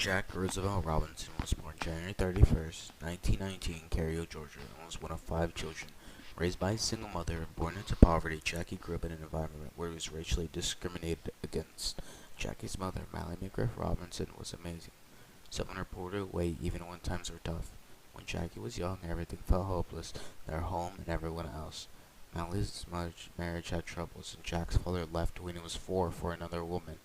Jack Roosevelt Robinson was born January 31st, 1919 in Cairo, Georgia, and was one of five children. Raised by a single mother and born into poverty, Jackie grew up in an environment where he was racially discriminated against. Jackie's mother, Mallie McGriff Robinson, was amazing. Someone reported away even when times were tough. When Jackie was young, everything felt hopeless, their home and everyone else. Mallie's marriage had troubles, and Jack's father left when he was 4 for another woman.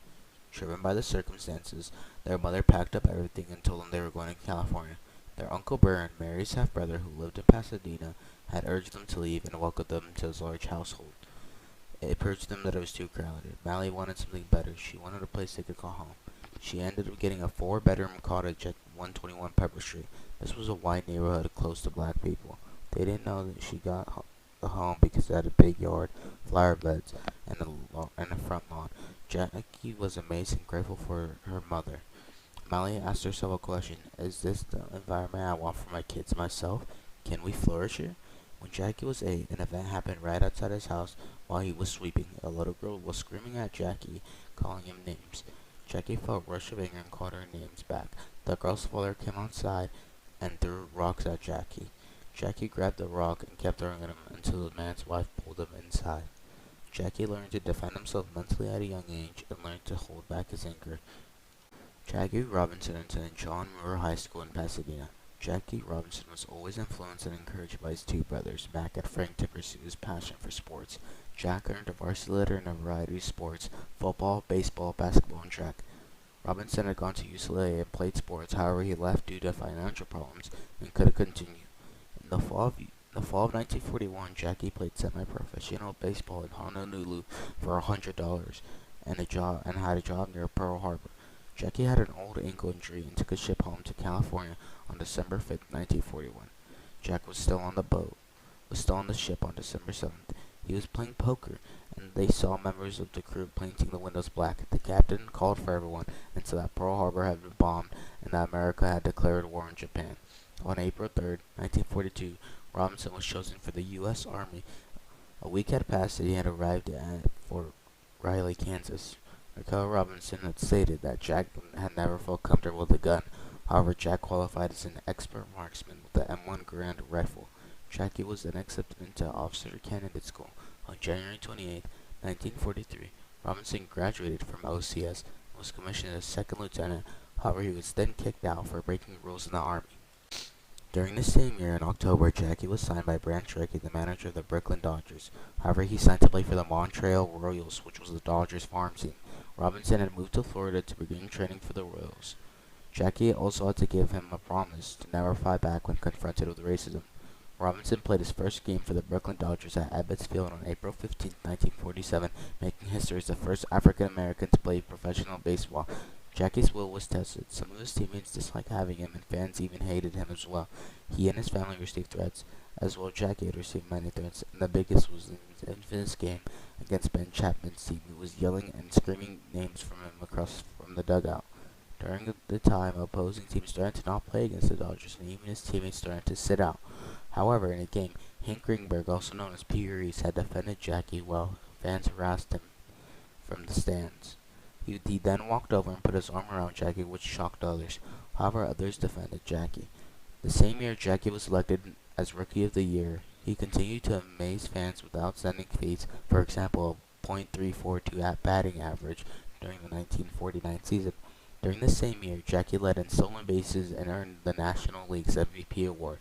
Driven by the circumstances, their mother packed up everything and told them they were going to California. Their Uncle Burn, Mary's half-brother who lived in Pasadena, had urged them to leave and welcomed them to his large household. It appeared to them that it was too crowded. Mallie wanted something better. She wanted a place they could call home. She ended up getting a 4-bedroom cottage at 121 Pepper Street. This was a white neighborhood close to black people. They didn't know that she got the home because it had a big yard, flower beds, and a front lawn. Jackie was amazed and grateful for her mother. Mallie asked herself a question: is this the environment I want for my kids and myself? Can we flourish here? When Jackie was 8, an event happened right outside his house while he was sweeping. A little girl was screaming at Jackie, calling him names. Jackie felt a rush of anger and called her names back. The girl's father came outside and threw rocks at Jackie. Jackie grabbed the rock and kept throwing at him until the man's wife pulled him inside. Jackie learned to defend himself mentally at a young age and learned to hold back his anger. Jackie Robinson attended John Muir High School in Pasadena. Jackie Robinson was always influenced and encouraged by his two brothers, Mac and Frank, to pursue his passion for sports. Jack earned a varsity letter in a variety of sports: football, baseball, basketball, and track. Robinson had gone to UCLA and played sports, however he left due to financial problems and couldn't continue. In the fall of 1941, Jackie played semi-professional baseball in Honolulu for $100 and had a job near Pearl Harbor. Jackie had an old ankle injury and took a ship home to California on December 5th, 1941. Jack was still on the ship on December 7th. He was playing poker, and they saw members of the crew painting the windows black. The captain called for everyone and said that Pearl Harbor had been bombed and that America had declared war on Japan. On April 3rd, 1942, Robinson was chosen for the U.S. Army. A week had passed and he had arrived at Fort Riley, Kansas. Raquel Robinson had stated that Jack had never felt comfortable with a gun. However, Jack qualified as an expert marksman with the M1 Garand rifle. Jackie was then accepted into Officer Candidate School. On January 28, 1943, Robinson graduated from OCS and was commissioned as second lieutenant. However, he was then kicked out for breaking rules in the Army. During the same year, in October, Jackie was signed by Branch Rickey, the manager of the Brooklyn Dodgers. However, he signed to play for the Montreal Royals, which was the Dodgers' farm team. Robinson had moved to Florida to begin training for the Royals. Jackie also had to give him a promise to never fight back when confronted with racism. Robinson played his first game for the Brooklyn Dodgers at Ebbets Field on April 15, 1947, making history as the first African American to play professional baseball. Jackie's will was tested. Some of his teammates disliked having him, and fans even hated him as well. He and his family received threats. As well, Jackie had received many threats, and the biggest was in his infamous game against Ben Chapman's team, who was yelling and screaming names from him across from the dugout. During the time, opposing teams started to not play against the Dodgers, and even his teammates started to sit out. However, in a game, Hank Greenberg, also known as Pee Reese, had defended Jackie while fans harassed him from the stands. He then walked over and put his arm around Jackie, which shocked others. However, others defended Jackie. The same year, Jackie was elected as Rookie of the Year. He continued to amaze fans with outstanding feats, for example, a .342 batting average during the 1949 season. During the same year, Jackie led in stolen bases and earned the National League's MVP award.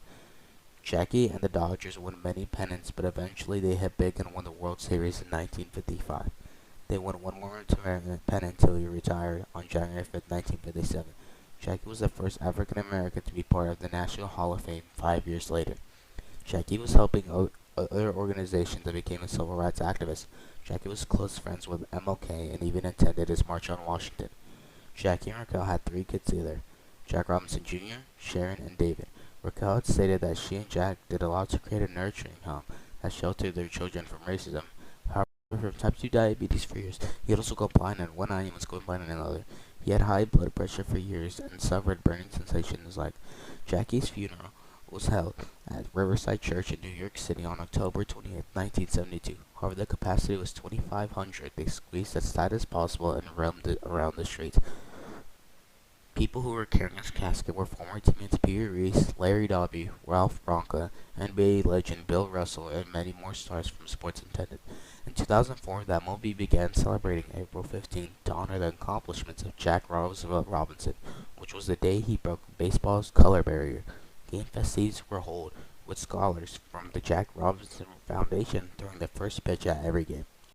Jackie and the Dodgers won many pennants, but eventually they hit big and won the World Series in 1955. They won one more pennant until he retired on January 5, 1957. Jackie was the first African American to be part of the National Hall of Fame 5 years later. Jackie was helping other organizations and became a civil rights activist. Jackie was close friends with MLK and even attended his March on Washington. Jackie and Raquel had 3 kids together: Jack Robinson Jr., Sharon, and David. Raquel had stated that she and Jack did a lot to create a nurturing home that sheltered their children from racism. From type 2 diabetes for years, he had also gone blind in one eye and was going blind in another. He had high blood pressure for years and suffered burning sensations in his leg. Jackie's funeral was held at Riverside Church in New York City on October 28, 1972. However, the capacity was 2,500. They squeezed as tight as possible and roamed around the streets. People who were carrying his casket were former teammates Peter Reese, Larry Doby, Ralph Bronca, NBA legend Bill Russell, and many more stars from sports intended. In 2004, that movie began celebrating April 15th to honor the accomplishments of Jack Roosevelt Robinson, which was the day he broke baseball's color barrier. Game festivities were held with scholars from the Jack Robinson Foundation during the first pitch at every game.